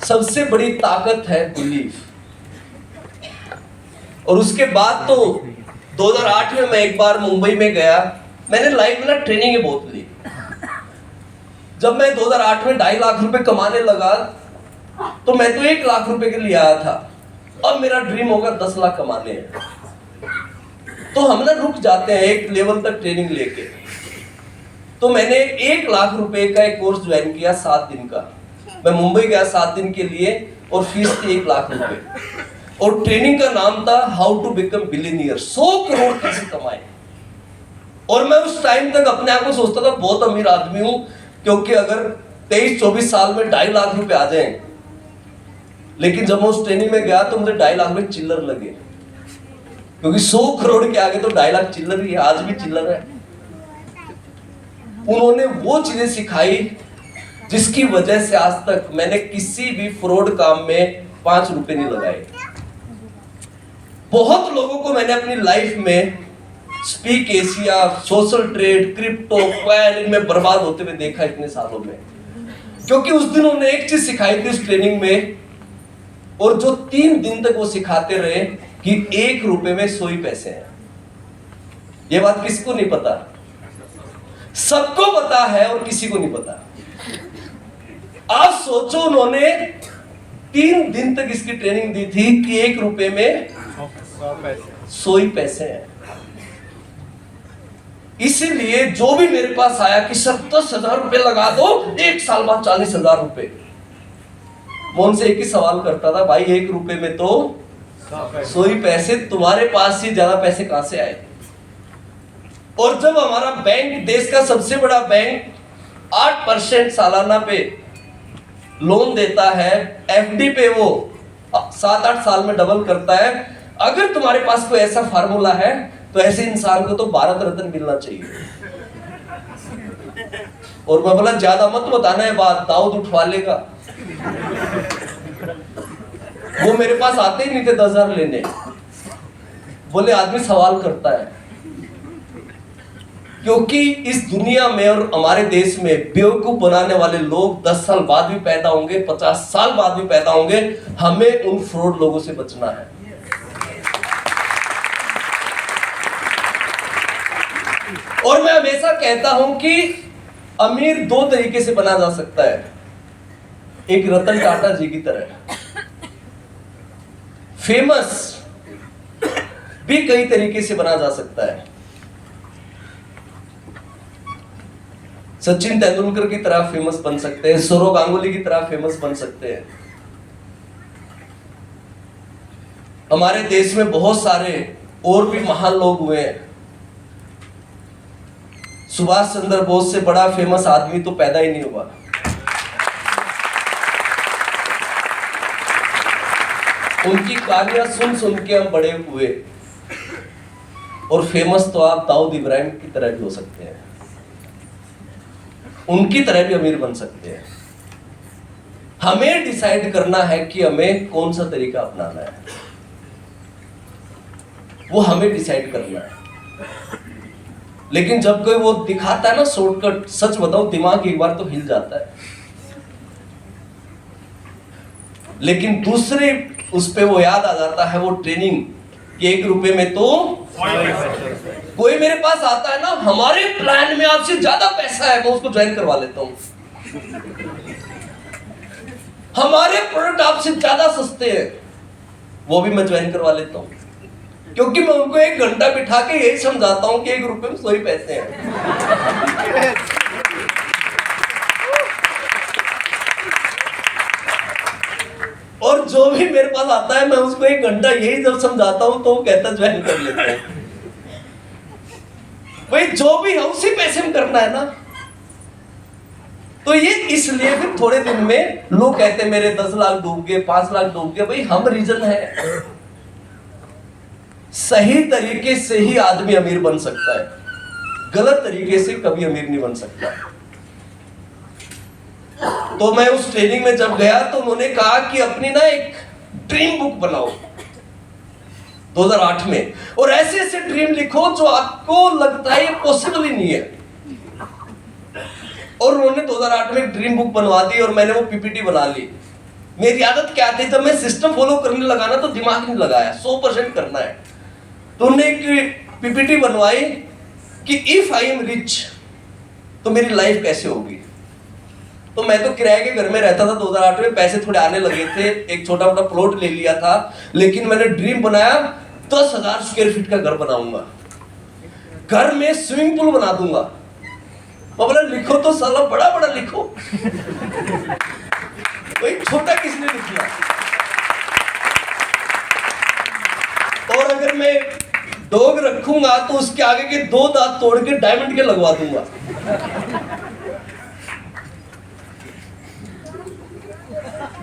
सबसे बड़ी ताकत है बिलीफ। और उसके बाद तो 2008 में मैं एक बार मुंबई में गया, मैंने लाइफ में ना ट्रेनिंग बहुत ली। जब मैं 2008 में 2.5 लाख रुपए कमाने लगा तो मैं तो 1 लाख रुपए के लिए आया था, अब मेरा ड्रीम होगा 10 लाख कमाने हैं। तो हम ना रुक जाते हैं एक लेवल तक ट्रेनिंग लेके। तो मैंने 1 लाख रुपए का एक कोर्स ज्वाइन किया 7 दिन का। मैं मुंबई गया 7 दिन के लिए और फीस थी 1 लाख रुपए। और ट्रेनिंग का नाम था how to become billionaire, 100 crore कैसे कमाए। और मैं उस टाइम तक अपने आप को सोचता था बहुत अमीर आदमी हूं, क्योंकि अगर 23-24 साल में 2.5 लाख रुपए आ जाएं। लेकिन जब मैं उस ट्रेनिंग में गया तो मुझे 2.5 लाख रुपए चिल्लर लगे, क्योंकि 100 करोड़ के आगे तो 2.5 लाख चिल्लर ही है, आज भी चिल्लर है। उन्होंने वो चीजें सिखाई जिसकी वजह से आज तक मैंने किसी भी फ्रॉड काम में 5 रुपए नहीं लगाए। बहुत लोगों को मैंने अपनी लाइफ में speak Asia, social trade, crypto, coin, इनमें बर्बाद होते हुए देखा इतने सालों में, क्योंकि उस दिन उन्होंने एक चीज सिखाई थी इस ट्रेनिंग में, और जो 3 दिन तक वो सिखाते रहे कि 1 रुपए में 100 ही पैसे हैं। ये बात किसको नहीं पता? सबको पता है और किसी को नहीं पता। आप सोचो, उन्होंने 3 दिन तक इसकी ट्रेनिंग दी थी कि 1 रुपए में 100 ही पैसे हैं। इसीलिए जो भी मेरे पास आया कि सर 10,000 रुपए लगा दो, 1 साल बाद 40,000 रुपए, मैं उनसे एक ही सवाल करता था, भाई 1 रुपए में तो 100 ही पैसे, तुम्हारे पास ही ज्यादा पैसे कहां से आए? और जब हमारा बैंक, देश का सबसे बड़ा बैंक 8% सालाना पे लोन देता है, एफडी पे वो 7-8 साल में डबल करता है, अगर तुम्हारे पास कोई ऐसा फार्मूला है तो ऐसे इंसान को तो भारत रत्न मिलना चाहिए। और मैं बोला ज्यादा मत बताना है बात, दाऊद उठवा लेगा। वो मेरे पास आते ही नहीं थे 10,000 लेने, बोले आदमी सवाल करता है। क्योंकि इस दुनिया में और हमारे देश में बेवकूफ बनाने वाले लोग 10 साल बाद भी पैदा होंगे, 50 साल बाद भी पैदा होंगे। हमें उन फ्रॉड लोगों से बचना है। और मैं हमेशा कहता हूं कि अमीर 2 तरीके से बना जा सकता है, एक रतन टाटा जी की तरह। फेमस भी कई तरीके से बना जा सकता है, सचिन तेंदुलकर की तरह फेमस बन सकते हैं, सौरव गांगुली की तरह फेमस बन सकते हैं। हमारे देश में बहुत सारे और भी महान लोग हुए हैं। सुभाष चंद्र बोस से बड़ा फेमस आदमी तो पैदा ही नहीं हुआ। उनकी कहानियां सुन सुन के हम बड़े हुए। और फेमस तो आप दाऊद इब्राहिम की तरह भी हो सकते हैं, उनकी तरह भी अमीर बन सकते हैं। हमें डिसाइड करना है कि हमें कौन सा तरीका अपनाना है, वो हमें डिसाइड करना है। लेकिन जब कोई वो दिखाता है ना शॉर्टकट, सच बताओ दिमाग एक बार तो हिल जाता है। लेकिन दूसरे उस पे वो याद आ जाता है, वो ट्रेनिंग कि 1 रुपए में तो कोई मेरे पास आता है ना, हमारे प्लान में आपसे ज्यादा पैसा है, मैं उसको ज्वाइन करवा लेता हूं। हमारे प्रोडक्ट आपसे ज्यादा सस्ते हैं, वो भी मैं ज्वाइन करवा लेता हूं, क्योंकि मैं उनको 1 घंटा बिठा के यही समझाता हूं कि 1 रुपए में 100 ही पैसे हैं। और जो भी मेरे पास आता है मैं उसको 1 घंटा यही जब समझाता हूं तो वो कहता ज्वाइन कर लेते हैं। भाई जो भी है उसी पैसे में करना है ना। तो ये इसलिए फिर थोड़े दिन में लोग कहते हैं मेरे 10 लाख डूब गए, 5 लाख डूब गए। भाई हम रीजन है, सही तरीके से ही आदमी अमीर बन सकता है, गलत तरीके से कभी अमीर नहीं बन सकता। तो मैं उस ट्रेनिंग में जब गया तो उन्होंने कहा कि अपनी ना एक ड्रीम बुक बनाओ 2008 में, और ऐसे ऐसे ड्रीम लिखो जो आपको लगता है ये पॉसिबल ही नहीं है। और उन्होंने 2008 में एक ड्रीम बुक बनवा दी और मैंने वो पीपीटी बना ली। मेरी आदत क्या थी, जब मैं सिस्टम फॉलो करने लगा ना तो दिमाग नहीं लगाया, 100% करना है। तो उन्होंने एक पीपीटी बनवाई कि इफ आई एम रिच तो मेरी लाइफ कैसे होगी। तो मैं तो किराए के घर में रहता था 2008 में, पैसे थोड़े आने लगे थे, एक छोटा मोटा प्लॉट ले लिया था, लेकिन मैंने ड्रीम बनाया 10,000 स्क्वायर फीट का घर बनाऊंगा, घर में स्विमिंग पूल बना दूंगा। मैं बोला लिखो तो साला बड़ा बड़ा लिखो, कोई छोटा किसने लिख लिया। और अगर मैं डॉग रखूंगा तो उसके आगे के 2 दांत तोड़ के डायमंड के लगवा दूंगा।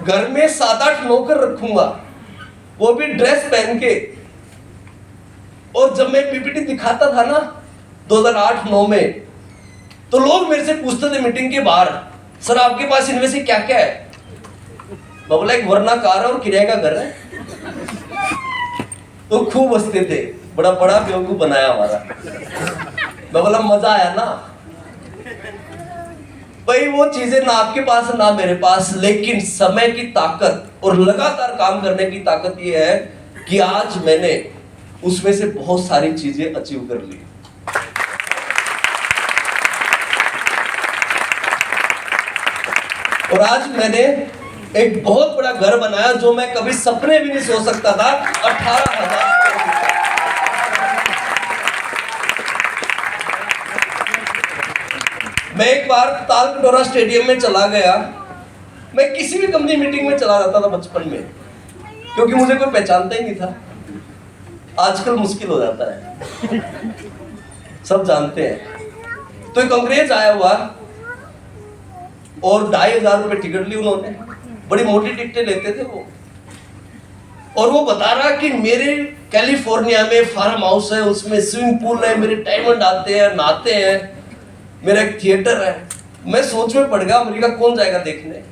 घर में 7-8 नौकर रखूंगा, वो भी ड्रेस पहन के। और जब मैं पीपीटी दिखाता था ना 2008-9 में, तो लोग मेरे से पूछते थे मीटिंग के बाहर, सर आपके पास इनमें से क्या क्या है। मैं बोला एक वरना कार है और किराए का घर है। तो खूब हंसते थे, बड़ा बड़ा बेवकूफ बनाया हमारा। मैं बोला मजा आया ना भाई, वो चीजें ना आपके पास ना मेरे पास, लेकिन समय की ताकत और लगातार काम करने की ताकत ये है कि आज मैंने उसमें से बहुत सारी चीजें अचीव कर ली। और आज मैंने एक बहुत बड़ा घर बनाया जो मैं कभी सपने भी नहीं सोच सकता था। 18,000। मैं एक बार ताल कटोरा स्टेडियम में चला गया। मैं किसी भी कंपनी मीटिंग में चला जाता था बचपन में, क्योंकि मुझे कोई पहचानता ही नहीं था। आजकल मुश्किल हो जाता है, सब जानते हैं। तो एक अंग्रेज आया हुआ और 2,500 रुपए टिकट ली उन्होंने, बड़ी मोटी टिकटें लेते थे वो। और वो बता रहा कि मेरे कैलिफोर्निया में फार्म हाउस है, उसमें स्विमिंग पूल है, मेरे डायमंड आते हैं, नहाते हैं, मेरा एक थिएटर है। मैं सोच में पड़ गया, अमेरिका कौन जाएगा देखने,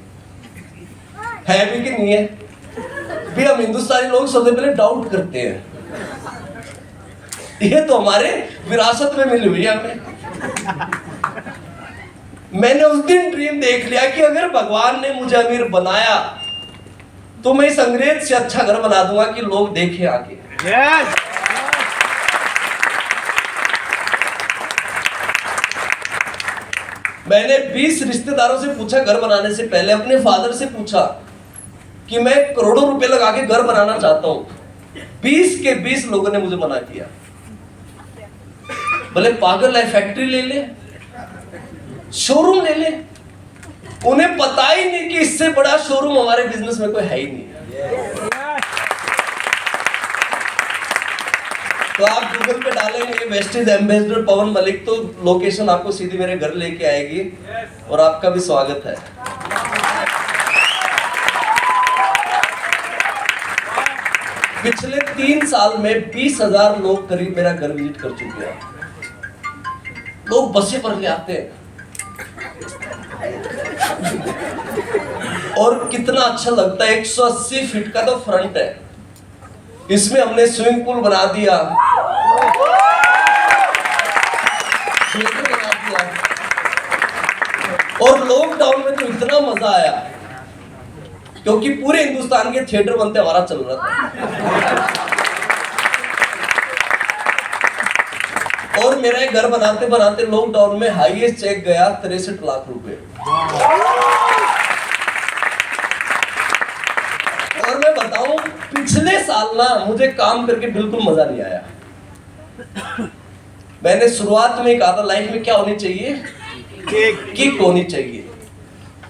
है भी कि नहीं है। भी हम हिंदुस्तानी लोग सबसे पहले डाउट करते हैं, ये तो हमारे विरासत में मिली हुई है हमें। मैंने उस दिन ड्रीम देख लिया कि अगर भगवान ने मुझे अमीर बनाया तो मैं इस अंग्रेज से अच्छा घर बना दूंगा कि लोग देखें आगे। yes! मैंने 20 रिश्तेदारों से पूछा घर बनाने से पहले, अपने फादर से पूछा कि मैं करोड़ों रुपए लगा के घर बनाना चाहता हूं। 20 के 20 लोगों ने मुझे मना किया। बोले पागल है, फैक्ट्री ले ले, शोरूम ले ले। उन्हें पता ही नहीं कि इससे बड़ा शोरूम हमारे बिजनेस में कोई है ही नहीं। तो आप गूगल पे डालेंगे वेस्टेज एम्बेसडर पवन मलिक, तो लोकेशन आपको सीधी मेरे घर लेके आएगी। और आपका भी स्वागत है। पिछले 3 साल में 20,000 लोग करीब मेरा घर विजिट कर चुके हैं। लोग बसें पर ले आते हैं। और कितना अच्छा लगता है। 180 फीट का तो फ्रंट है, इसमें हमने स्विमिंग पूल बना दिया, और लॉकडाउन में तो इतना मजा आया क्योंकि पूरे हिंदुस्तान के थिएटर बनते हमारा चल रहा था। और मेरा घर बनाते बनाते लॉकडाउन में हाईएस्ट चेक गया 63 लाख रुपए। और मैं बताऊं, पिछले साल ना मुझे काम करके बिल्कुल मजा नहीं आया। मैंने शुरुआत में कहा था लाइफ में क्या होनी चाहिए, किक होनी चाहिए।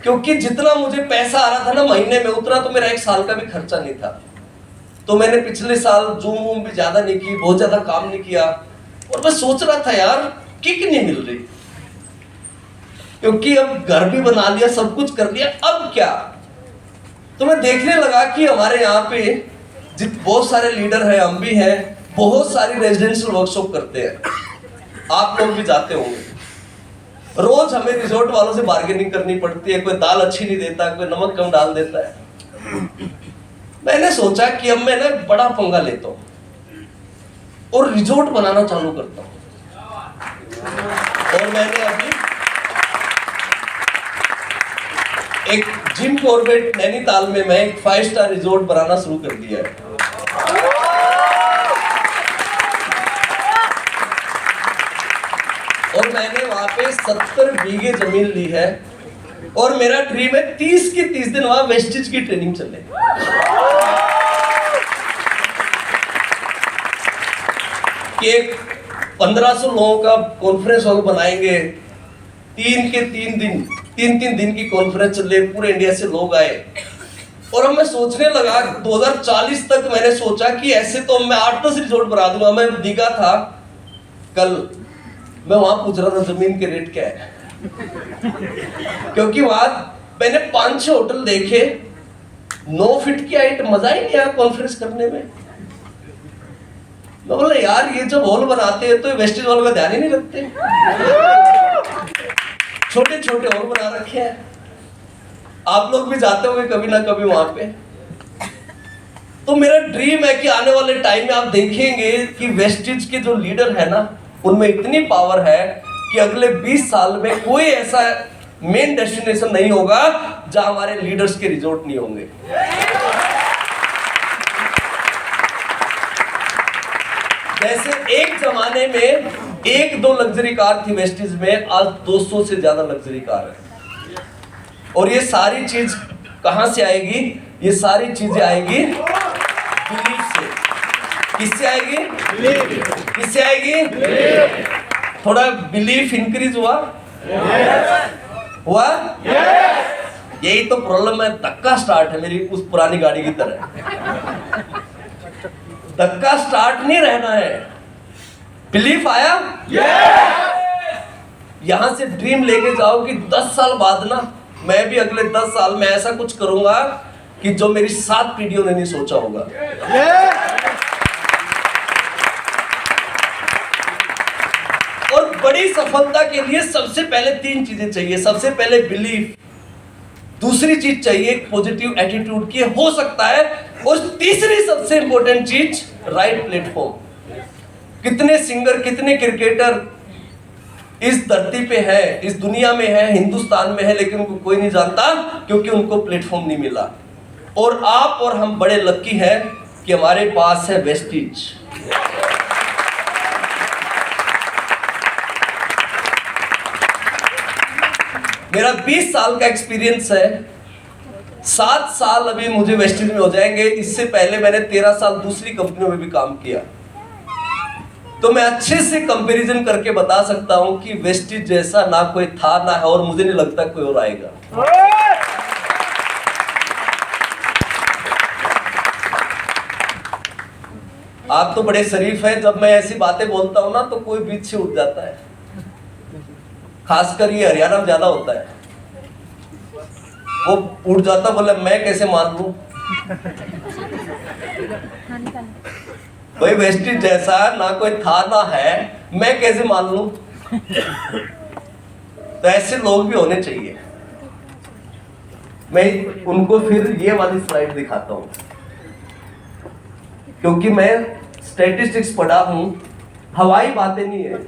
क्योंकि जितना मुझे पैसा आ रहा था ना महीने में, उतना तो मेरा 1 साल का भी खर्चा नहीं था। तो मैंने पिछले साल जूम भी ज्यादा नहीं की, बहुत ज्यादा काम नहीं किया। और मैं सोच रहा था यार किक नहीं मिल रही, क्योंकि अब घर भी बना लिया, सब कुछ कर लिया, अब क्या। तो मैं देखने लगा कि हमारे यहाँ पे बहुत सारे लीडर हैं, हम भी हैं, बहुत सारी रेजिडेंशियल वर्कशॉप करते हैं। आप लोग भी जाते होंगे। रोज हमें रिजॉर्ट वालों से बार्गेनिंग करनी पड़ती है, कोई दाल अच्छी नहीं देता, कोई नमक कम डाल देता है। मैंने सोचा कि अब मैं ना बड़ा पंगा लेता हूं और रिजॉर्ट बनाना चालू करता हूं। और मैंने अभी एक जिम कॉर्बेट नैनीताल में मैं एक 5 स्टार रिजॉर्ट बनाना शुरू कर दिया है। और मैंने वहां पे 70 बीघे जमीन ली है और मेरा ड्रीम है 30 के 30 दिन वहां वेस्टेज की ट्रेनिंग चले। कि 1500 लोगों का कॉन्फ्रेंस हॉल बनाएंगे, 3 दिन की कॉन्फ्रेंस चले, पूरे इंडिया से लोग आए। और अब मैं सोचने लगा 2040 तक मैंने सोचा कि ऐसे तो मैं 8-10 रिजॉर्ट बना दूंगा। मैं दीघा था कल, मैं वहां पूछ रहा था जमीन के रेट क्या है, क्योंकि वहां मैंने 5-6 होटल देखे, 9 फीट की हाइट, मजा ही नहीं आया कॉन्फ्रेंस करने में। मैं बोला यार ये जब हॉल बनाते हैं तो वेस्टेज हॉल का ध्यान ही नहीं रखते, छोटे छोटे हॉल बना रखे हैं। आप लोग भी जाते होंगे कभी ना कभी वहां पे। तो मेरा ड्रीम है कि आने वाले टाइम में आप देखेंगे कि वेस्टेज के जो लीडर है ना, उनमें इतनी पावर है कि अगले 20 साल में कोई ऐसा मेन डेस्टिनेशन नहीं होगा जहां हमारे लीडर्स के रिजॉर्ट नहीं होंगे। जैसे एक जमाने में 1-2 लग्जरी कार थी वेस्टेज में, आज 200 से ज्यादा लग्जरी कार है। और ये सारी चीज कहां से आएगी? ये सारी चीजें आएगी बिलीफ से। किससे आएगी? किससे आएगी? थोड़ा बिलीफ इंक्रीज हुआ? हुआ? यही तो प्रॉब्लम है, धक्का स्टार्ट है मेरी उस पुरानी गाड़ी की तरह। धक्का स्टार्ट नहीं रहना है। बिलीफ आया? यहां से ड्रीम लेके जाओ कि 10 साल बाद ना मैं भी अगले 10 साल में ऐसा कुछ करूंगा कि जो मेरी 7 पीढ़ियों ने नहीं सोचा होगा। और बड़ी सफलता के लिए सबसे पहले 3 चीजें चाहिए। सबसे पहले बिलीफ, दूसरी चीज चाहिए पॉजिटिव एटीट्यूड की हो सकता है, और तीसरी सबसे इंपॉर्टेंट चीज राइट प्लेटफॉर्म। कितने सिंगर, कितने क्रिकेटर इस धरती पे है, इस दुनिया में है, हिंदुस्तान में है, लेकिन उनको कोई नहीं जानता क्योंकि उनको प्लेटफॉर्म नहीं मिला। और आप और हम बड़े लकी हैं कि हमारे पास है वेस्टेज। मेरा 20 साल का एक्सपीरियंस है, 7 साल अभी मुझे वेस्टेज में हो जाएंगे। इससे पहले मैंने 13 साल दूसरी कंपनियों में भी काम किया, तो मैं अच्छे से कंपैरिजन करके बता सकता हूं कि वेस्टेज जैसा ना कोई था ना है, और मुझे नहीं लगता कोई और आएगा। आप तो बड़े शरीफ हैं, जब मैं ऐसी बातें बोलता हूं ना तो कोई बीच से उठ जाता है। खासकर ये हरियाणा में ज्यादा होता है, वो उठ जाता, बोले मैं कैसे मान लूं भाई वेस्टेज जैसा ना कोई था ना है, मैं कैसे मान लूं। तो ऐसे लोग भी होने चाहिए। मैं उनको फिर ये वाली स्लाइड दिखाता हूं, क्योंकि मैं स्टैटिस्टिक्स पढ़ा हूं, हवाई बातें नहीं है।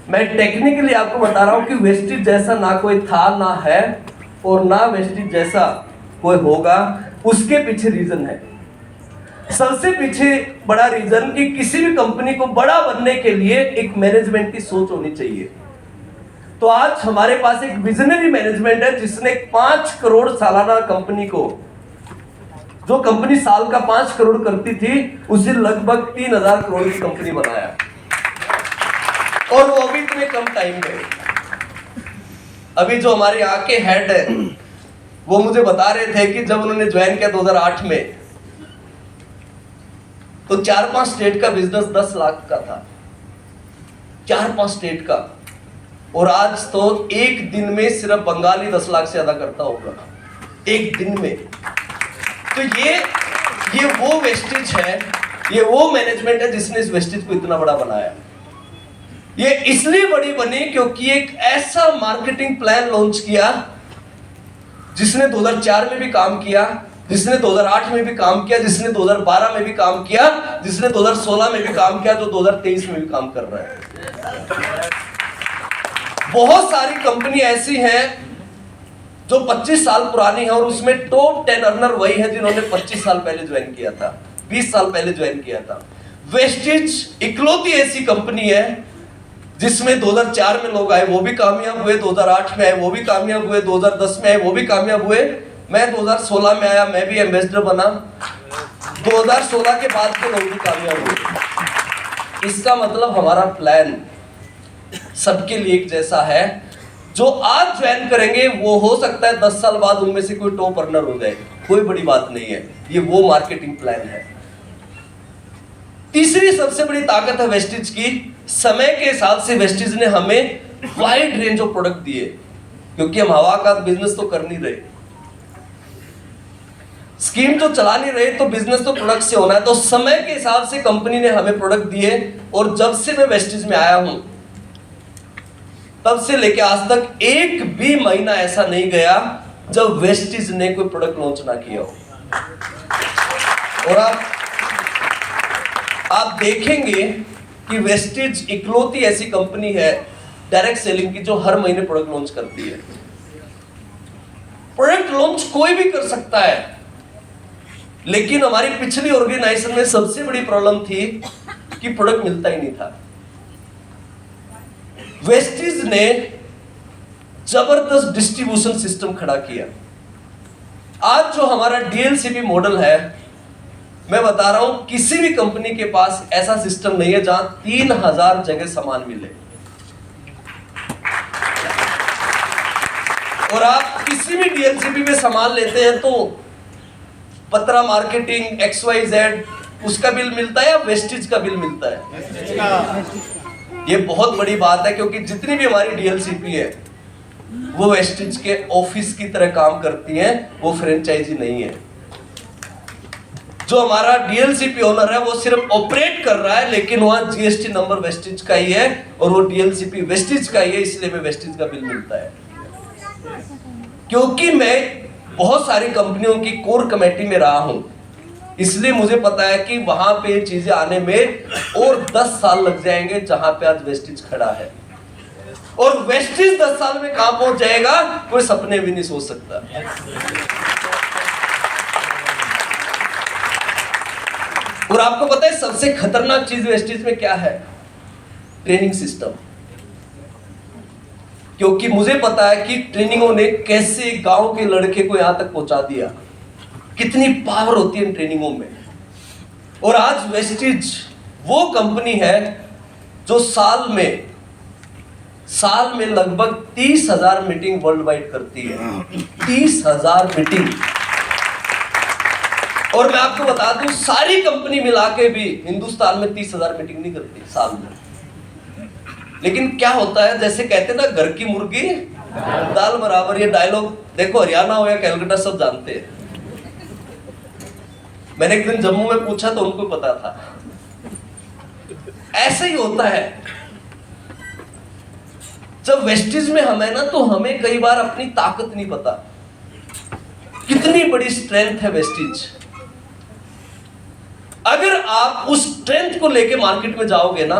मैं टेक्निकली आपको बता रहा हूं कि वेस्टेज जैसा ना कोई था ना है, और ना वेस्टेज जैसा कोई होगा। उसके पीछे रीजन है, सबसे पीछे बड़ा रीजन कि किसी भी कंपनी को बड़ा बनने के लिए एक मैनेजमेंट की सोच होनी चाहिए। तो आज हमारे पास एक विजनरी मैनेजमेंट है जिसने 5 करोड़ सालाना कंपनी को, जो कंपनी साल का 5 करोड़ करती थी, उसे लगभग 3000 करोड़ की कंपनी बनाया, और वो अभी इतने कम टाइम में। अभी जो हमारे यहाँ के हेड है वो मुझे बता रहे थे कि जब उन्होंने ज्वाइन किया 2008 में, तो 4-5 स्टेट का बिजनेस 10 लाख का था, 4-5 स्टेट का। और आज तो एक दिन में सिर्फ बंगाली 10 लाख से ज्यादा करता होगा, एक दिन में। तो ये वो वेस्टेज है, ये वो मैनेजमेंट है जिसने इस वेस्टेज को इतना बड़ा बनाया। ये इसलिए बड़ी बनी क्योंकि एक ऐसा मार्केटिंग प्लान लॉन्च किया जिसने 2004 में भी काम किया, जिसने 2008 में भी काम किया, जिसने 2012 में भी काम किया, जिसने 2016 में भी काम किया, जो 2023 में भी काम कर रहा है। बहुत सारी कंपनी ऐसी हैं जो 25 साल पुरानी है, और उसमें टॉप 10 अर्नर वही है जिन्होंने 25 साल पहले ज्वाइन किया था, 20 साल पहले ज्वाइन किया था। वेस्टिज इकलौती ऐसी कंपनी है जिसमें 2004 में लोग आए, वो भी कामयाब हुए, 2008 में आए, वो भी कामयाब हुए, 2010 में आए, वो भी कामयाब हुए। मैं 2016 में आया, मैं भी एम्बेसडर बना। 2016 के बाद के लोग भी कामयाब हुए। इसका मतलब हमारा प्लान सबके लिए एक जैसा है। जो आज ज्वाइन करेंगे वो हो सकता है 10 साल बाद उनमें से कोई टॉप अर्नर हो जाए, कोई बड़ी बात नहीं है। ये वो मार्केटिंग प्लान है। तीसरी सबसे बड़ी ताकत है वेस्टिज की, समय के हिसाब से वेस्टिज ने हमें वाइड रेंज ऑफ प्रोडक्ट दिए, क्योंकि हम हवा का बिजनेस तो कर नहीं रहे, स्कीम तो चला नहीं रहे, तो बिजनेस तो प्रोडक्ट से होना है। तो समय के हिसाब से कंपनी ने हमें प्रोडक्ट दिए, और जब से मैं वेस्टिज में आया हूं तब से लेके आज तक एक भी महीना ऐसा नहीं गया जब वेस्टिज ने कोई प्रोडक्ट लॉन्च ना किया हो। और आप देखेंगे कि वेस्टिज इकलौती ऐसी कंपनी है डायरेक्ट सेलिंग की जो हर महीने प्रोडक्ट लॉन्च करती है। प्रोडक्ट लॉन्च कोई भी कर सकता है, लेकिन हमारी पिछली ऑर्गेनाइजेशन में सबसे बड़ी प्रॉब्लम थी कि प्रोडक्ट मिलता ही नहीं था। वेस्टिज ने जबरदस्त डिस्ट्रीब्यूशन सिस्टम खड़ा किया। आज जो हमारा डीएलसीपी मॉडल है, मैं बता रहा हूं किसी भी कंपनी के पास ऐसा सिस्टम नहीं है जहां 3000 जगह सामान मिले। और आप किसी भी डीएलसीपी में सामान लेते हैं तो पत्रा मार्केटिंग XYZ उसका बिल मिलता है या वेस्टिज का बिल मिलता है? ये बहुत बड़ी बात है, क्योंकि जितनी भी हमारी डीएलसीपी है वो वेस्टिज के ऑफिस की तरह काम करती है, वो फ्रेंचाइजी नहीं है। जो हमारा डीएलसीपी ओनर है वो सिर्फ ऑपरेट कर रहा है, लेकिन वहां जीएसटी नंबर वेस्टिज का ही है और वो डीएलसीपी वेस्टिज का ही है, इसलिए मैं वेस्टिज का बिल मिलता है। क्योंकि मैं बहुत सारी कंपनियों की कोर कमेटी में रहा हूं, इसलिए मुझे पता है कि वहां पे चीजें आने में और 10 साल लग जाएंगे जहां पे आज वेस्टिज खड़ा है। और वेस्टिज 10 साल में कहां पहुंच जाएगा कोई सपने भी नहीं सोच सकता। और आपको पता है सबसे खतरनाक चीज वेस्टिज में क्या है? Training system. क्योंकि मुझे पता है कि ट्रेनिंगों ने कैसे गांव के लड़के को यहां तक पहुंचा दिया, कितनी पावर होती है इन ट्रेनिंगों में। और आज वेस्टिज वो कंपनी है जो साल में लगभग 30,000 मीटिंग वर्ल्ड वाइड करती है। 30,000 मीटिंग। और मैं आपको बता दूं सारी कंपनी मिला के भी हिंदुस्तान में 30,000 मीटिंग नहीं करती साल में। लेकिन क्या होता है, जैसे कहते ना घर की मुर्गी दाल बराबर, ये डायलॉग देखो हरियाणा हो या कलकत्ता सब जानते हैं। मैंने एक दिन जम्मू में पूछा तो उनको पता था। ऐसे ही होता है जब वेस्टिज में हम है ना, तो हमें कई बार अपनी ताकत नहीं पता, कितनी बड़ी स्ट्रेंथ है वेस्टिज। अगर आप उस स्ट्रेंथ को लेके मार्केट में जाओगे ना,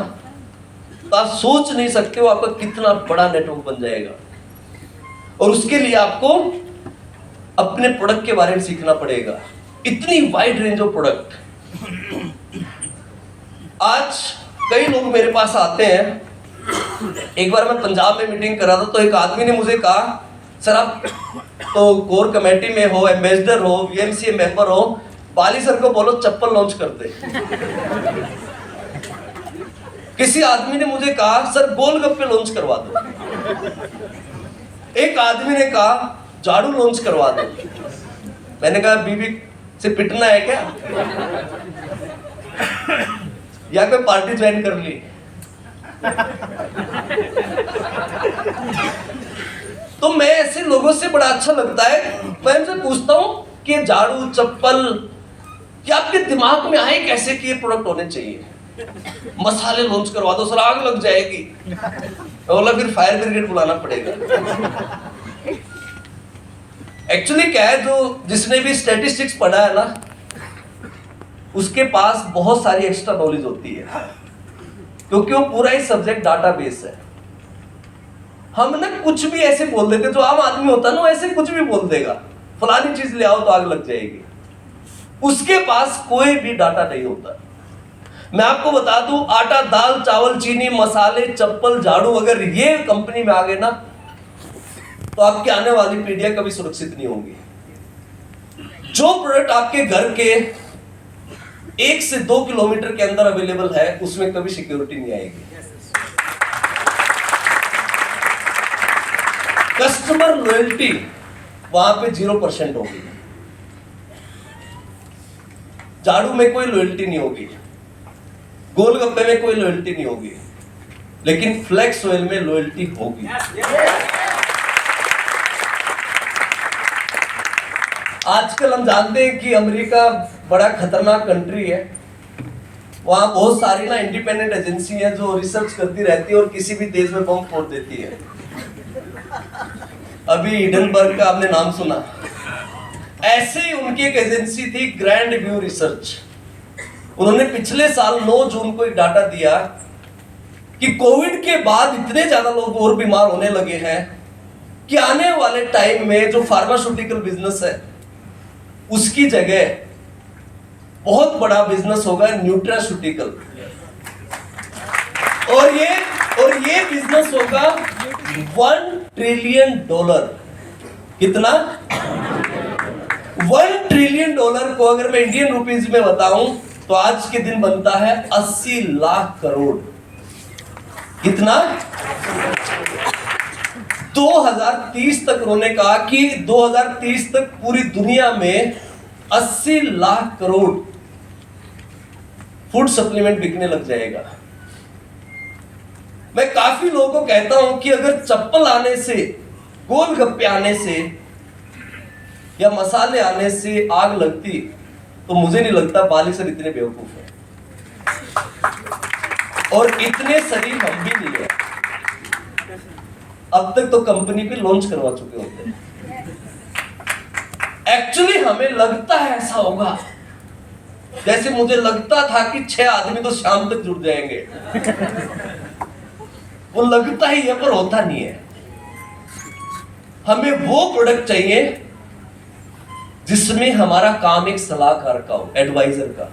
तो आप सोच नहीं सकते हो आपका कितना बड़ा नेटवर्क बन जाएगा। और उसके लिए आपको अपने प्रोडक्ट के बारे में सीखना पड़ेगा। इतनी वाइड रेंज ऑफ प्रोडक्ट। आज कई लोग मेरे पास आते हैं। एक बार मैं पंजाब में मीटिंग कर रहा था, तो एक आदमी ने मुझे कहा, सर आप तो कोर कमेटी में हो, एम्बेसडर हो, वीएमसी मेंबर हो, बाली सर को बोलो चप्पल लॉन्च कर दे। किसी आदमी ने मुझे कहा, सर गोलगप्पे लॉन्च करवा दो। एक आदमी ने कहा झाड़ू लॉन्च करवा दो। मैंने कहा बीबी से पिटना है क्या, या कोई पार्टी ज्वाइन कर ली? तो मैं ऐसे लोगों से बड़ा अच्छा लगता है, मैं उनसे पूछता हूं कि झाड़ू चप्पल कि आपके दिमाग में आए कैसे कि ये प्रोडक्ट होने चाहिए। मसाले लॉन्च करवा दो, सर आग लग जाएगी। बोला फिर फायर ब्रिगेड बुलाना पड़ेगा। एक्चुअली क्या है, जो जिसने भी स्टैटिस्टिक्स पढ़ा है ना, उसके पास बहुत सारी एक्स्ट्रा नॉलेज होती है, क्योंकि वो पूरा ही सब्जेक्ट डाटाबेस है। हम ना कुछ भी ऐसे बोल देते, जो आम आदमी होता है ना ऐसे कुछ भी बोल देगा, फलानी चीज ले आओ तो आग लग जाएगी। उसके पास कोई भी डाटा नहीं होता। मैं आपको बता दूं, आटा, दाल, चावल, चीनी, मसाले, चप्पल, झाड़ू, अगर ये कंपनी में आ गए ना तो आपकी आने वाली पीढ़ियां कभी सुरक्षित नहीं होंगी। जो प्रोडक्ट आपके घर के 1 से 2 किलोमीटर के अंदर अवेलेबल है उसमें कभी सिक्योरिटी नहीं आएगी। कस्टमर लॉयल्टी वहां पे 0% होगी। झाड़ू में कोई लॉयल्टी नहीं होगी, गोलगप्पे में कोई लॉयल्टी नहीं होगी, लेकिन फ्लेक्स ऑयल में लॉयल्टी होगी। आजकल हम जानते हैं कि अमेरिका बड़ा खतरनाक कंट्री है। वहां बहुत सारी ना इंडिपेंडेंट एजेंसी है जो रिसर्च करती रहती है और किसी भी देश में बम फोड़ देती है। अभी हिडनबर्ग का आपने नाम सुना, ऐसे ही उनकी एक एजेंसी थी ग्रैंड व्यू रिसर्च। उन्होंने पिछले साल 9 जून को एक डाटा दिया कि कोविड के बाद इतने ज्यादा लोग और बीमार होने लगे हैं कि आने वाले टाइम में जो फार्मास्यूटिकल बिजनेस है उसकी जगह बहुत बड़ा बिजनेस होगा न्यूट्रास्यूटिकल। और ये बिजनेस होगा $1 ट्रिलियन। कितना? $1 ट्रिलियन को अगर मैं इंडियन रुपीज में बताऊं तो आज के दिन बनता है 80 लाख करोड़। कितना? 2030 तक उन्होंने कहा कि 2030 तक पूरी दुनिया में 80 लाख करोड़ फूड सप्लीमेंट बिकने लग जाएगा। मैं काफी लोगों को कहता हूं कि अगर चप्पल आने से, गोलगप्पे आने से या मसाले आने से आग लगती तो मुझे नहीं लगता बाली सर इतने बेवकूफ है, और इतने शरीफ हम भी नहीं है। अब तक तो कंपनी पे लॉन्च करवा चुके होते हैं। एक्चुअली हमें लगता है ऐसा होगा, जैसे मुझे लगता था कि 6 आदमी तो शाम तक जुड़ जाएंगे। वो लगता ही है पर होता नहीं है। हमें वो प्रोडक्ट चाहिए जिसमें हमारा काम एक सलाहकार का हो, एडवाइजर का।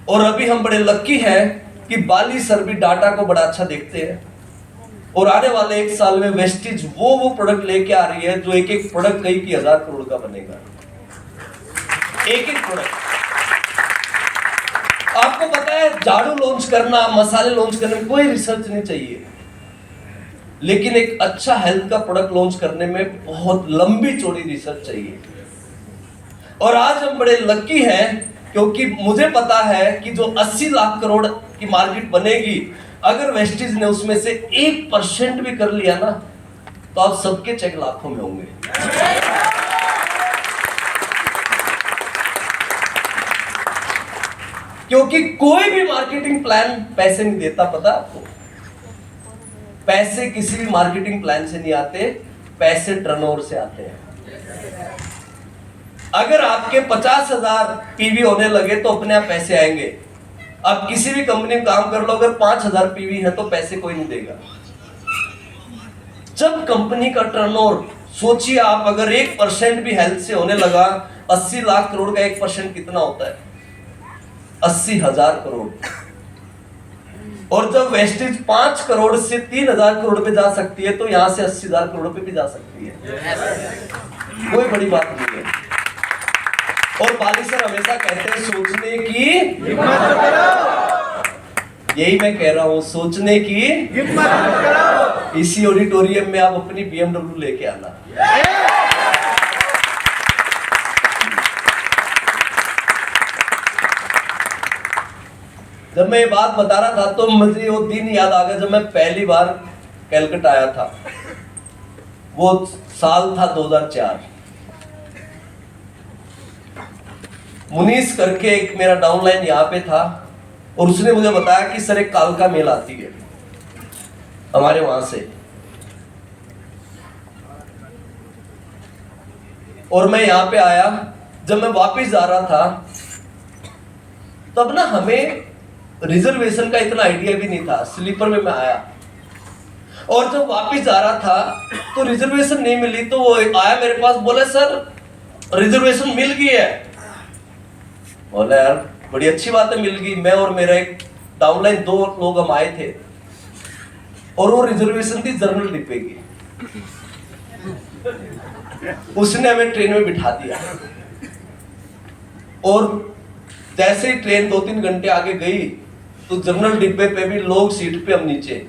और अभी हम बड़े लक्की हैं कि बाली सर भी डाटा को बड़ा अच्छा देखते हैं, और आने वाले 1 साल में वेस्टिज वो प्रोडक्ट लेके आ रही है जो एक प्रोडक्ट कई की 1000 करोड़ का बनेगा। एक प्रोडक्ट। आपको पता है झाड़ू लॉन्च करना, मसाले लॉन्च करने में कोई रिसर्च नहीं चाहिए, लेकिन एक अच्छा हेल्थ का प्रोडक्ट लॉन्च करने में बहुत लंबी चौड़ी रिसर्च चाहिए। और आज हम बड़े लकी हैं क्योंकि मुझे पता है कि जो 80 लाख करोड़ की मार्केट बनेगी, अगर वेस्टिज ने उसमें से 1% भी कर लिया ना तो आप सबके चेक लाखों में होंगे। क्योंकि कोई भी मार्केटिंग प्लान पैसे नहीं देता, पता आपको? पैसे किसी भी मार्केटिंग प्लान से नहीं आते, पैसे टर्नओवर से आते हैं। अगर आपके 50,000 पीवी होने लगे तो अपने आप पैसे आएंगे। आप किसी भी कंपनी में काम कर लो, अगर 5,000 पीवी है तो पैसे कोई नहीं देगा। जब कंपनी का टर्नओवर, सोचिए आप, अगर 1% भी हेल्थ से होने लगा, 80 लाख करोड़ का 1% कितना होता है? 80,000 करोड़। और जब वेस्टेज 5 करोड़ से 3,000 करोड़ पे जा सकती है तो यहां से 80,000 करोड़ पे भी जा सकती है। कोई बड़ी बात नहीं है। और बाली सर हमेशा कहते हैं सोचने की हिम्मत करो। यही मैं कह रहा हूं, सोचने की हिम्मत करो। इसी ऑडिटोरियम में आप अपनी BMW लेके आना। जब मैं ये बात बता रहा था तो मुझे वो दिन याद आ गया जब मैं पहली बार कलकत्ता आया था। वो साल था 2004। मुनीस करके एक मेरा डाउनलाइन यहाँ पे था और उसने मुझे बताया कि सर एक कालका मेल आती है हमारे वहां से, और मैं यहाँ पे आया। जब मैं वापस जा रहा था तब ना हमें रिजर्वेशन का इतना आइडिया भी नहीं था। स्लीपर में मैं आया और जब वापस जा रहा था तो रिजर्वेशन नहीं मिली, तो वो आया मेरे पास, बोला सर रिजर्वेशन मिल गई है। बोला यार बड़ी अच्छी बात है, मिल गई। मैं और मेरा एक डाउनलाइन 2 लोग हम आए थे और वो रिजर्वेशन थी जनरल डिब्बे की। उसने हमें ट्रेन में बिठा दिया और जैसे ही ट्रेन 2-3 घंटे आगे गई तो जनरल डिब्बे पे भी लोग सीट पे, हम नीचे।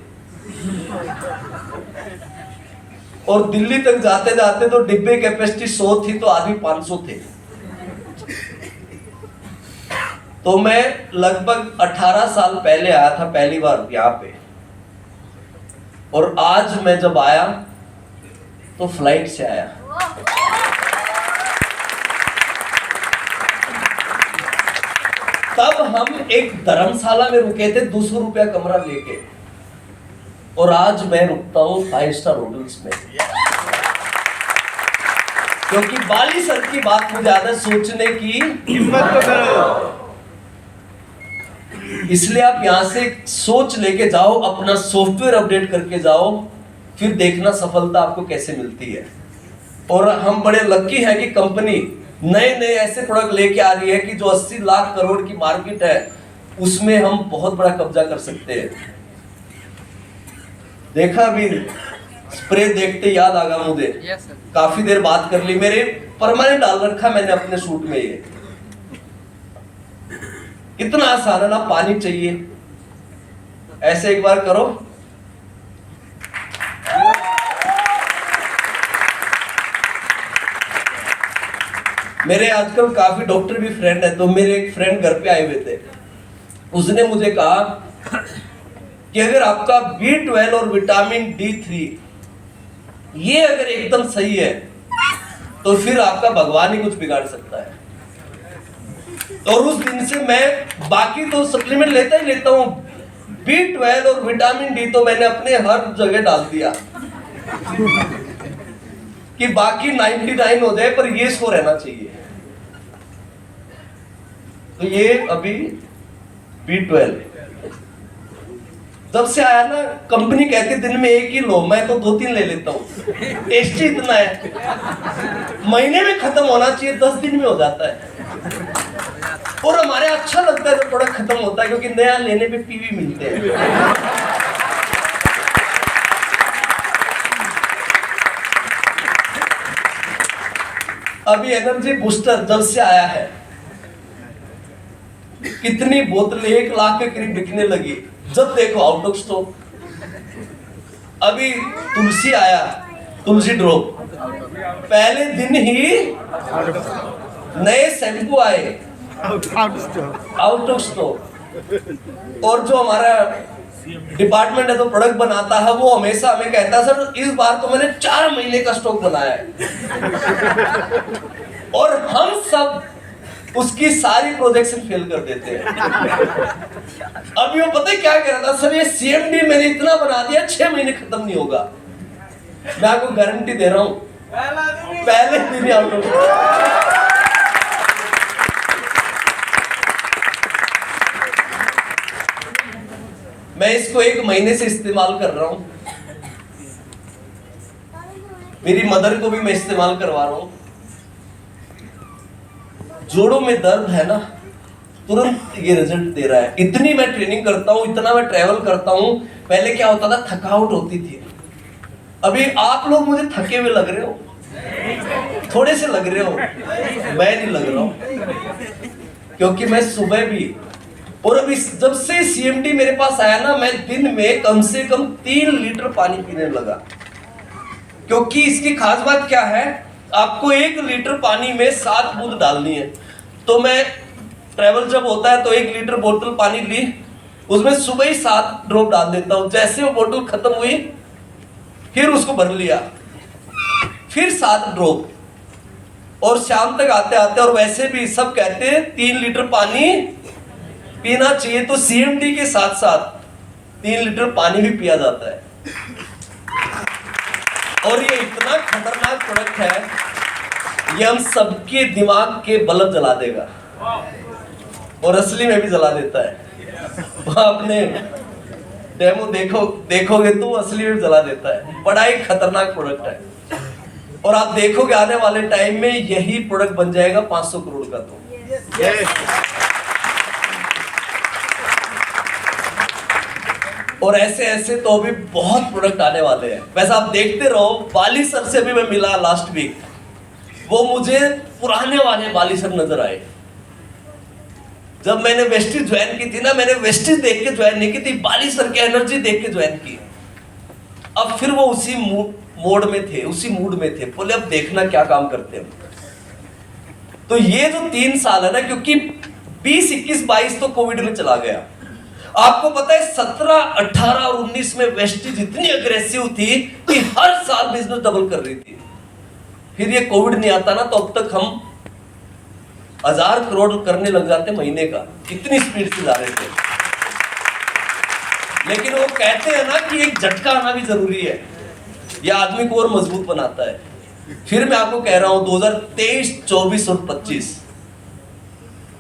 और दिल्ली तक जाते जाते तो डिब्बे कैपेसिटी 100 थी तो आदमी 500 थे। तो मैं लगभग 18 साल पहले आया था पहली बार यहाँ पे, और आज मैं जब आया तो फ्लाइट से आया। तब हम एक धर्मशाला में रुके थे 200 रुपया कमरा लेके, और आज मैं रुकता हूं 5 स्टार होटल्स में। क्योंकि बाली सर की बात मुझे आदत सोचने की हिम्मत तो करो, इसलिए आप यहां से सोच लेके जाओ, अपना सॉफ्टवेयर अपडेट करके जाओ, फिर देखना सफलता आपको कैसे मिलती है। और हम बड़े लकी हैं कि कंपनी नए नए ऐसे प्रोडक्ट लेके आ रही है कि जो 80 लाख करोड़ की मार्केट है उसमें हम बहुत बड़ा कब्जा कर सकते हैं। देखा अभी स्प्रे देखते याद आ गया मुझे। काफी देर बात कर ली, मेरे परमानेंट डाल रखा मैंने अपने सूट में। ये कितना आसान है ना, पानी चाहिए, ऐसे एक बार करो, मेरे आजकल काफी डॉक्टर भी फ्रेंड है, तो मेरे एक फ्रेंड घर पे आए हुए थे, उसने मुझे कहा कि अगर आपका B12 और विटामिन D3 ये अगर एकदम सही है तो फिर आपका भगवान ही कुछ बिगाड़ सकता है। और उस दिन से मैं बाकी तो सप्लीमेंट लेता ही लेता हूं, B12 और विटामिन D तो मैंने अपने हर जगह डाल दिया कि बाकी 99 हो जाए पर ये 100 रहना चाहिए। तो ये अभी B12 जब से आया ना, कंपनी कहती दिन में 1 ही लो, मैं तो 2-3 ले लेता हूँ, टेस्टी इतना है, महीने में खत्म होना चाहिए, 10 दिन में हो जाता है। और हमारे अच्छा लगता है जब प्रोडक्ट खत्म होता है, क्योंकि नया लेने पे पीवी मिलते हैं। अभी एनर्जी बूस्टर जब से आया है, कितनी बोतलें 1 लाख के करीब बिकने लगी, जब देखो आउट ऑफ स्टॉक। अभी तुलसी आया, तुलसी ड्रॉप, पहले दिन ही नए शैम्पू आए, आउट ऑफ स्टॉक। और जो हमारा डिपार्टमेंट है जो प्रोडक्ट बनाता है, वो हमेशा हमें कहता है सर इस बार तो मैंने 4 महीने का स्टॉक बनाया है। और हम सब उसकी सारी प्रोजेक्शन फेल कर देते हैं। अभी वो पता है क्या कह रहा था, सर ये CMD मैंने इतना बना दिया 6 महीने खत्म नहीं होगा। मैं आपको गारंटी दे रहा हूं पहले दिन ही आउट ऑफ। मैं इसको 1 महीने से इस्तेमाल कर रहा हूं, मेरी मदर को भी मैं इस्तेमाल करवा रहा हूं। जोड़ों में दर्द है ना, तुरंत ये रिजल्ट दे रहा है। इतनी मैं ट्रेनिंग करता हूं, इतना मैं ट्रैवल करता हूं, पहले क्या होता था थकावट होती थी। अभी आप लोग मुझे थके हुए लग रहे हो, थोड़े से लग रहे हो, मैं नहीं लग रहा हूं, क्योंकि मैं सुबह भी, और अभी जब से CMD मेरे पास आया ना, मैं दिन में कम से कम 3 लीटर पानी पीने लगा। क्योंकि इसकी खास बात क्या है, आपको 1 लीटर पानी में 7 बूंद डालनी है। तो मैं ट्रैवल जब होता है तो 1 लीटर बोतल पानी ली, उसमें सुबह ही 7 ड्रॉप डाल देता हूं। जैसे वो बोतल खत्म हुई फिर उसको भर लिया, फिर 7 ड्रॉप, और शाम तक आते आते, और वैसे भी सब कहते हैं 3 लीटर पानी पीना चाहिए, तो CMD के साथ साथ 3 लीटर पानी भी पिया जाता है। और ये इतना खतरनाक प्रोडक्ट है, ये हम सबके दिमाग के बल्ब जला देगा, और असली में भी जला देता है। आपने डेमो देखोगे तो असली में जला देता है। बड़ा ही खतरनाक प्रोडक्ट है और आप देखोगे आने वाले टाइम में यही प्रोडक्ट बन जाएगा 500 करोड़ का। तो और ऐसे ऐसे तो अभी बहुत प्रोडक्ट आने वाले हैं। वैसे आप देखते रहो, बाली सर से भी मैं मिला लास्ट वीक, वो मुझे पुराने वाले बाली सर नजर आए। जब मैंने वेस्टिज ज्वाइन की थी ना, मैंने वेस्टिज देख के ज्वाइन नहीं की थी, बाली सर की एनर्जी देख के ज्वाइन की। अब फिर वो उसी मोड में थे, उसी मूड में थे, बोले अब देखना क्या काम करते हैं। तो ये जो 3 साल है ना, क्योंकि 20, 21, 22 तो कोविड में चला गया। आपको पता है 17, 18 और 19 में वेस्टिज इतनी अग्रेसिव थी कि हर साल बिजनेस डबल कर रही थी। फिर ये कोविड नहीं आता ना, तो अब तक हम 1000 करोड़ करने लग जाते महीने का, इतनी स्पीड से जा रहे थे। लेकिन वो कहते हैं ना कि एक झटका आना भी जरूरी है, यह आदमी को और मजबूत बनाता है। फिर मैं आपको कह रहा हूं 2023, 24 और 25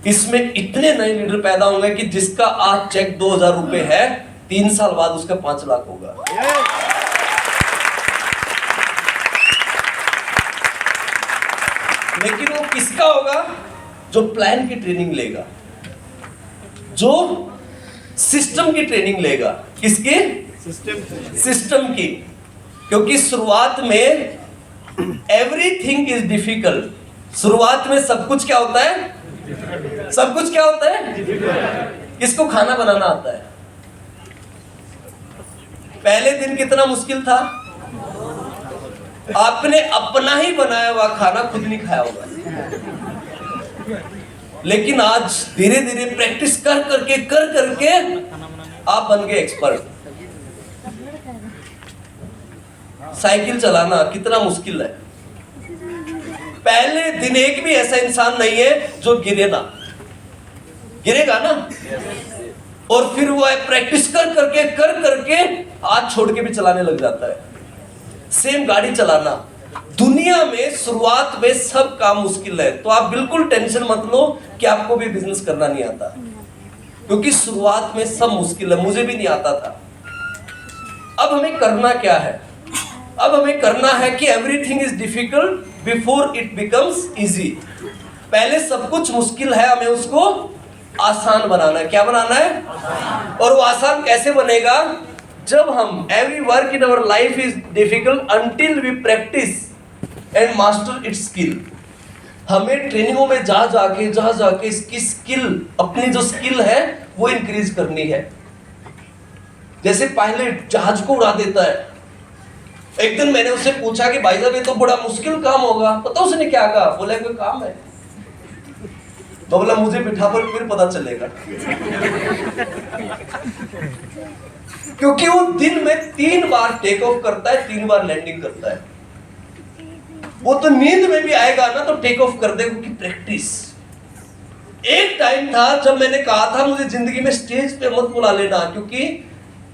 इसमें इतने नए लीडर पैदा होंगे कि जिसका आज चेक 2000 रुपए है, 3 साल बाद उसका 5 लाख होगा। लेकिन वो किसका होगा? जो प्लान की ट्रेनिंग लेगा, जो सिस्टम की ट्रेनिंग लेगा। किसकी? सिस्टम की। क्योंकि शुरुआत में एवरीथिंग इज डिफिकल्ट। शुरुआत में सब कुछ क्या होता है? सब कुछ क्या होता है? किसको खाना बनाना आता है? पहले दिन कितना मुश्किल था? आपने अपना ही बनाया हुआ खाना खुद नहीं खाया होगा। लेकिन आज धीरे धीरे प्रैक्टिस कर करके आप बन गए एक्सपर्ट। साइकिल चलाना कितना मुश्किल है। पहले दिन एक भी ऐसा इंसान नहीं है जो गिरेगा ना। और फिर वो प्रैक्टिस कर करके हाथ छोड़ के भी चलाने लग जाता है। सेम गाड़ी चलाना, दुनिया में शुरुआत में सब काम मुश्किल है। तो आप बिल्कुल टेंशन मत लो कि आपको भी बिजनेस करना नहीं आता, क्योंकि शुरुआत में सब मुश्किल है। मुझे भी नहीं आता था। अब हमें करना क्या है? अब हमें करना है कि everything is difficult before it becomes easy. पहले सब कुछ मुश्किल है, हमें उसको आसान बनाना है। क्या बनाना है? और वो आसान कैसे बनेगा? जब हम every work in our life is difficult until we practice and master its skill. हमें ट्रेनिंगों में जा जाके इसकी स्किल, अपनी जो स्किल है वो इंक्रीज करनी है। जैसे पायलट जहाज को उड़ा देता है। एक दिन मैंने उससे पूछा कि भाई साहब ये तो बड़ा मुश्किल काम होगा। पता उसने क्या कहा? बोला कोई काम है? तो बोला मुझे बिठा पर फिर पता चलेगा। क्योंकि वो दिन में 3 बार टेक ऑफ करता है, 3 बार लैंडिंग करता है। वो तो नींद में भी आएगा ना तो टेक ऑफ कर देगा, क्योंकि प्रैक्टिस। एक टाइम था जब मैंने कहा था मुझे जिंदगी में स्टेज पे मत बुला लेना, क्योंकि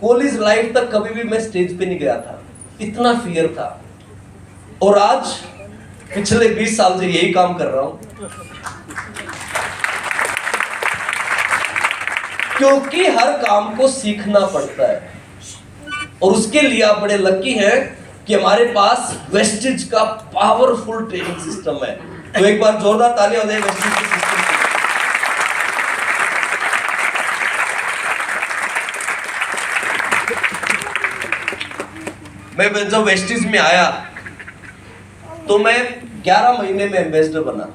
कॉलेज लाइफ तक कभी भी मैं स्टेज पे नहीं गया था, इतना फियर था। और आज पिछले 20 साल से यही काम कर रहा हूं, क्योंकि हर काम को सीखना पड़ता है। और उसके लिए आप बड़े लकी हैं कि हमारे पास वेस्टिज का पावरफुल ट्रेनिंग सिस्टम है। तो एक बार जोरदार तालियां हो जाए वेस्टिज के सिस्टम की। मैं जब वेस्टिज में आया तो मैं 11 महीने में एम्बेसडर बना।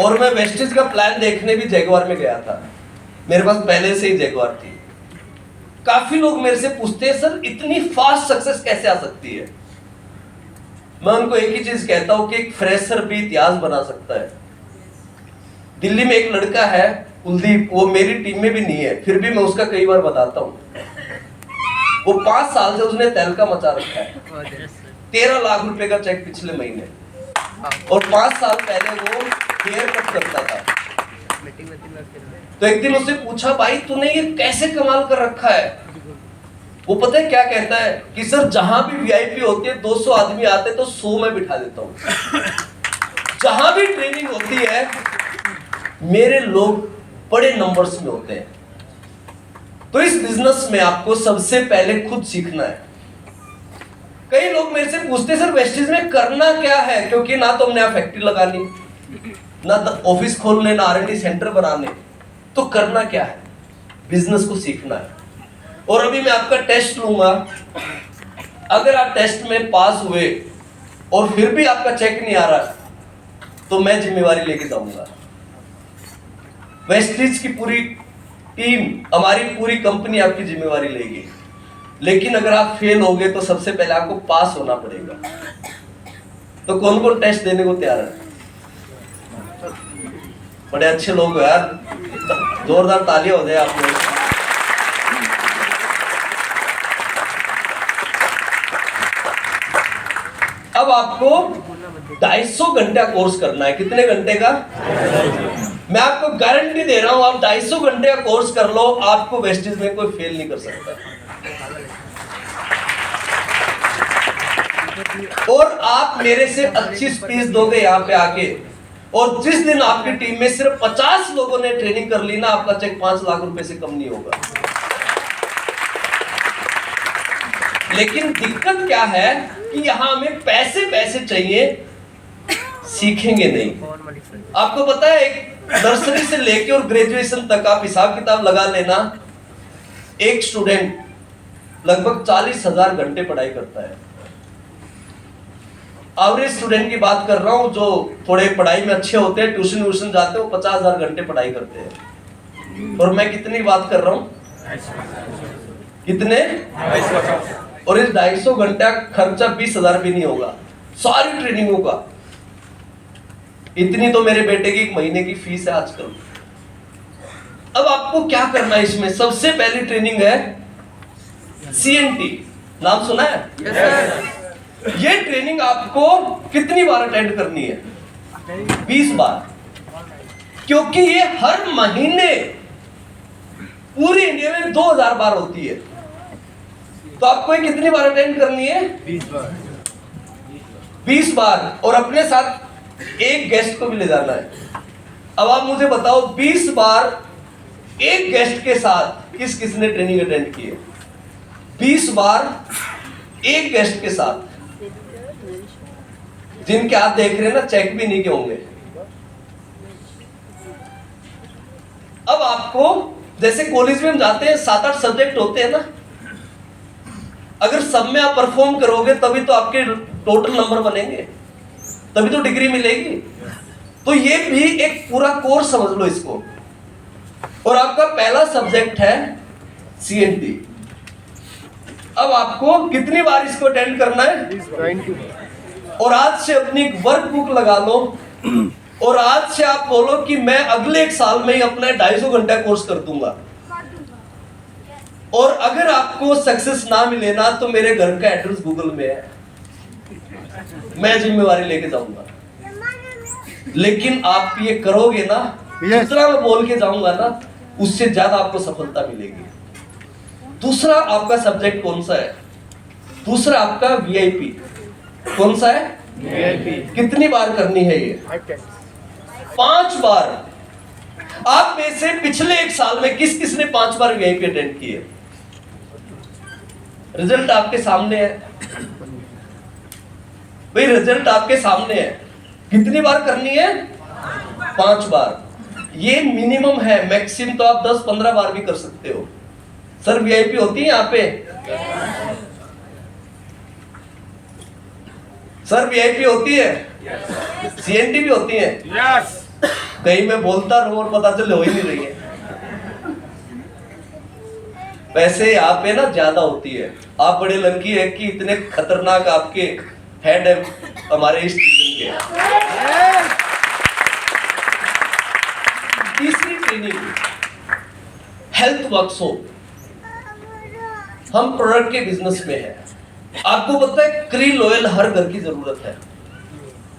और मैं वेस्टिज का प्लान देखने भी जैगवार में गया था। मेरे पास पहले से ही जैगवार थी। काफी लोग मेरे से पूछते हैं सर इतनी फास्ट सक्सेस कैसे आ सकती है? मैं उनको एक ही चीज कहता हूं कि एक फ्रेशर भी इतिहास बना सकता है। दिल्ली में एक लड़का है कुलदीप, वो मेरी टीम में भी नहीं है, फिर भी मैं उसका कई बार बताता हूँ। वो 5 साल से उसने तहलका मचा रखा है। 13 लाख रुपए का चेक पिछले महीने। और 5 साल पहले वो हेयर कट करता था। तो एक दिन उससे पूछा भाई तूने ये कैसे कमाल कर रखा है? वो पता है क्या कहता है कि सर जहां भी वीआईपी होती है 200 आदमी आते तो 100 में बिठा देता हूं। जहां भी ट्रेनिंग होती है मेरे लोग बड़े नंबर्स में होते हैं। तो इस बिजनेस में आपको सबसे पहले खुद सीखना है। कई लोग मेरे से पूछते सर वेस्टेज में करना क्या है, क्योंकि ना तो हमने यहाँ फैक्ट्री लगानी, ना ऑफिस खोलने, ना R&D सेंटर बनाने, तो करना क्या है? बिजनेस को सीखना है। और अभी मैं आपका टेस्ट लूंगा, अगर आप टेस्ट में पास हुए और फिर भी आपका चेक नहीं आ रहा तो मैं जिम्मेवारी लेके जाऊंगा। वेस्टेज की पूरी टीम, हमारी पूरी कंपनी आपकी जिम्मेवारी लेगी। लेकिन अगर आप फेल हो गए तो सबसे पहले आपको पास होना पड़ेगा। तो कौन कौन टेस्ट देने को तैयार है? बड़े अच्छे लोग हो यार, जोरदार तालियां हो जाए आप लोग। अब आपको 250 घंटा कोर्स करना है। कितने घंटे का? मैं आपको गारंटी दे रहा हूं, आप 250 घंटे का कोर्स कर लो, आपको वेस्टेज में कोई फेल नहीं कर सकता। और आप मेरे से अच्छी स्पीच दोगे यहाँ पे आके, और जिस दिन आपकी टीम में सिर्फ 50 लोगों ने ट्रेनिंग कर ली ना, आपका चेक 5 लाख रुपए से कम नहीं होगा। लेकिन दिक्कत क्या है कि यहां हमें पैसे चाहिए, सीखेंगे नहीं। आपको पता है, एक नर्सरी से लेके और ग्रेजुएशन तक आप हिसाब किताब लगा लेना, एक स्टूडेंट लगभग 40,000 घंटे पढ़ाई करता है। एवरेज स्टूडेंट की बात कर रहा हूं, जो थोड़े पढ़ाई में अच्छे होते हैं, ट्यूशन जाते हैं, वो 50,000 घंटे पढ़ाई करते हैं। और मैं कितनी बात कर रहा हूं? कितने? और इस 250 घंटा खर्चा 20,000 भी नहीं होगा सारी ट्रेनिंगों का। इतनी तो मेरे बेटे की 1 महीने की फीस है आजकल। अब आपको क्या करना है इसमें? सबसे पहली ट्रेनिंग है CNT, नाम सुना है? yes, ये ट्रेनिंग आपको कितनी बार अटेंड करनी है? 20 बार, क्योंकि ये हर महीने पूरी इंडिया में 2000 बार होती है। तो आपको ये कितनी बार अटेंड करनी है? 20 बार। 20 बार, और अपने साथ एक गेस्ट को भी ले जाना है। अब आप मुझे बताओ, 20 बार एक गेस्ट के साथ किस किसने ट्रेनिंग अटेंड की है? 20 बार एक गेस्ट के साथ, जिनके आप देख रहे हैं ना, चेक भी नहीं के होंगे। अब आपको, जैसे कॉलेज में हम जाते हैं, 7-8 सब्जेक्ट होते हैं ना, अगर सब में आप परफॉर्म करोगे तभी तो आपके टोटल नंबर बनेंगे, तभी तो डिग्री मिलेगी। तो ये भी एक पूरा कोर्स समझ लो इसको। और आपका पहला सब्जेक्ट है CNT। अब आपको कितनी बार इसको अटेंड करना है? और आज से अपनी वर्क बुक लगा लो, और आज से आप बोलो कि मैं अगले 1 साल में ही अपना 250 घंटा कोर्स कर दूंगा। और अगर आपको सक्सेस ना मिले ना, तो मेरे घर का एड्रेस गूगल में है, मैं जिम्मेवारी लेके जाऊंगा। लेकिन आप ये करोगे ना, जितना मैं बोल के जाऊंगा ना, उससे ज्यादा आपको सफलता मिलेगी। दूसरा आपका सब्जेक्ट कौन सा है? दूसरा आपका VIP। कौन सा है? VIP। कितनी बार करनी है ये? 5 बार। आप में से पिछले 1 साल में किस किसने 5 बार VIP अटेंड किए? रिजल्ट आपके सामने है भाई, रिजल्ट आपके सामने है। कितनी बार करनी है? 5 बार। ये मिनिमम है, मैक्सिमम तो आप 10-15 बार भी कर सकते हो। सर VIP होती है यहाँ पे? सर VIP होती है? CNT भी होती है? कहीं मैं बोलता रहूं और पता चले हो ही नहीं रही है। वैसे यहाँ पे ना ज्यादा होती है। आप बड़े लकी है कि इतने खतरनाक आपके हेड है हमारे इस सीजन के। तीसरी ट्रेनिंग हेल्थ वर्कशॉप। हम प्रोडक्ट के बिजनेस में हैं। आपको पता है, क्रील ऑयल हर घर की जरूरत है।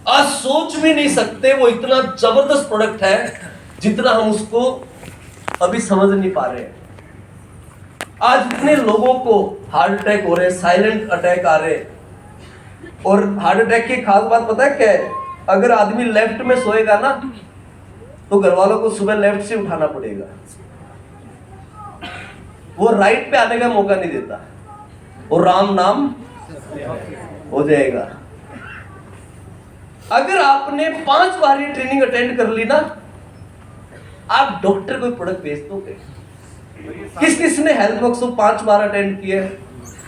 आज सोच भी नहीं सकते, वो इतना जबरदस्त प्रोडक्ट है जितना हम उसको अभी समझ नहीं पा रहे हैं। आज इतने लोगों को हार्ट अटैक हो रहे हैं, साइलेंट अटैक आ रहे हैं। और हार्ट अटैक की खास बात पता है क्या है? अगर आदमी लेफ्ट में सोएगा ना, तो घर वालों को सुबह लेफ्ट से उठाना पड़ेगा, वो राइट पे आने का मौका नहीं देता, और राम नाम हो जाएगा। अगर आपने 5 बार ये ट्रेनिंग अटेंड कर ली ना, आप डॉक्टर को प्रोडक्ट बेच दोगे। किस किस ने हेल्थ वर्कशॉप 5 बार अटेंड किए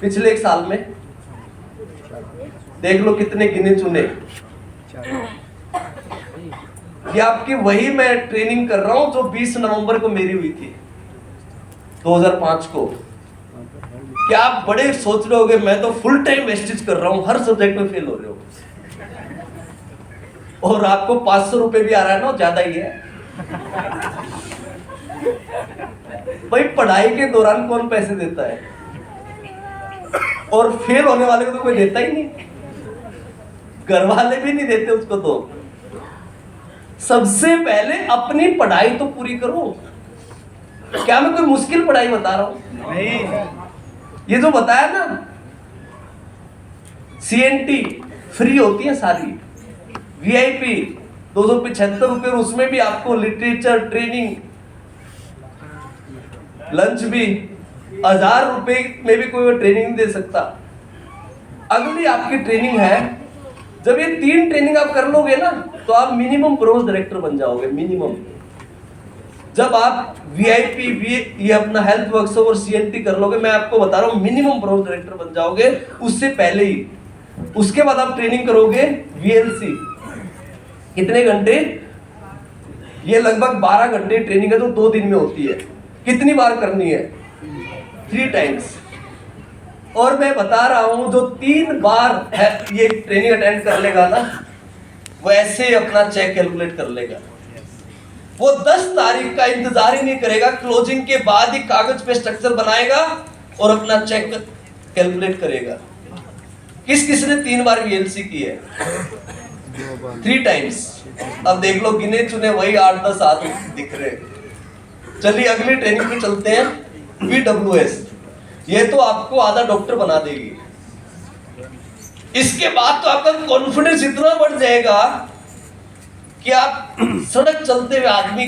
पिछले 1 साल में? देख लो कितने गिने चुने। ये आपकी वही मैं ट्रेनिंग कर रहा हूं जो 20 नवंबर को मेरी हुई थी 2005 को। क्या आप बड़े सोच रहे होगे मैं तो फुल टाइम वेस्टेज कर रहा हूं, हर सब्जेक्ट में फेल हो रहे हो, और आपको 500 रुपए भी आ रहा है ना, ज्यादा ही है भाई। पढ़ाई के दौरान कौन पैसे देता है, और फेल होने वाले को तो कोई देता ही नहीं, घर वाले भी नहीं देते उसको। तो सबसे पहले अपनी पढ़ाई तो पूरी करो। क्या मैं कोई मुश्किल पढ़ाई बता रहा हूं? नहीं। ये जो बताया ना, CNT फ्री होती है सारी, VIP 275 रुपए, और उसमें भी आपको लिटरेचर ट्रेनिंग, लंच भी 1000 रुपए में भी कोई ट्रेनिंग नहीं दे सकता। अगली आपकी ट्रेनिंग है, जब ये 3 ट्रेनिंग आप कर लोगे ना, तो आप मिनिमम ब्रोंज डायरेक्टर बन जाओगे। मिनिमम जब आप VIP ये अपना हेल्थ वर्कशॉप और CNT कर लोगे, मैं आपको बता रहा हूं मिनिमम ब्रोंज डायरेक्टर बन जाओगे उससे पहले ही। उसके बाद आप ट्रेनिंग करोगे VLC, कितने घंटे? ये लगभग 12 घंटे ट्रेनिंग है जो 2 दिन में होती है। कितनी बार करनी है? 3 टाइम्स। और मैं बता रहा हूं जो 3 बार है ये ट्रेनिंग अटेंड कर लेगा ना, वो ऐसे ही अपना चेक कैलकुलेट कर लेगा। वो 10 तारीख का इंतजार ही नहीं करेगा, क्लोजिंग के बाद ही कागज पे स्ट्रक्चर बनाएगा और अपना चेक कैलकुलेट करेगा। किस किस ने 3 बार VLC की है? 3 टाइम्स। अब देख लो गिने चुने वही 8-10 आदमी दिख रहे। चलिए अगली ट्रेनिंग पे चलते हैं, PWS। ये तो आपको आधा डॉक्टर बना देगी। इसके बाद तो आपका कॉन्फिडेंस इतना बढ़ जाएगा कि आप सड़क चलते हुए आदमी